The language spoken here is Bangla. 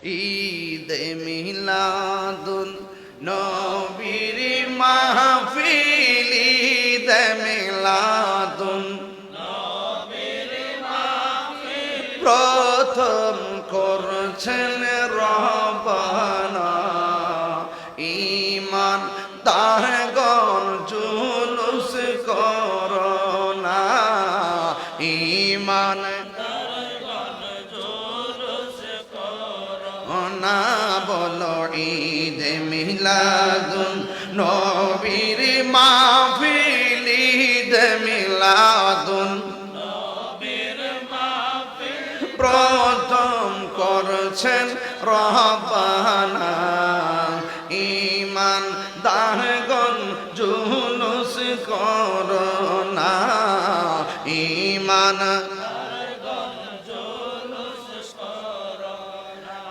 ঈদে মিলাদুন নবীর মাহফিল ঈদে মিলাদুন প্রথম করছেন রহবানা ঈমান তারগণ জুলুস করোনা ঈমান না বলো ঈদে মিলাদুন নবীর মাহফিল ঈদে মিলাদুন প্রথম করছেন রহবানা ঈমান দারগণ জুলুস করোনা ঈমান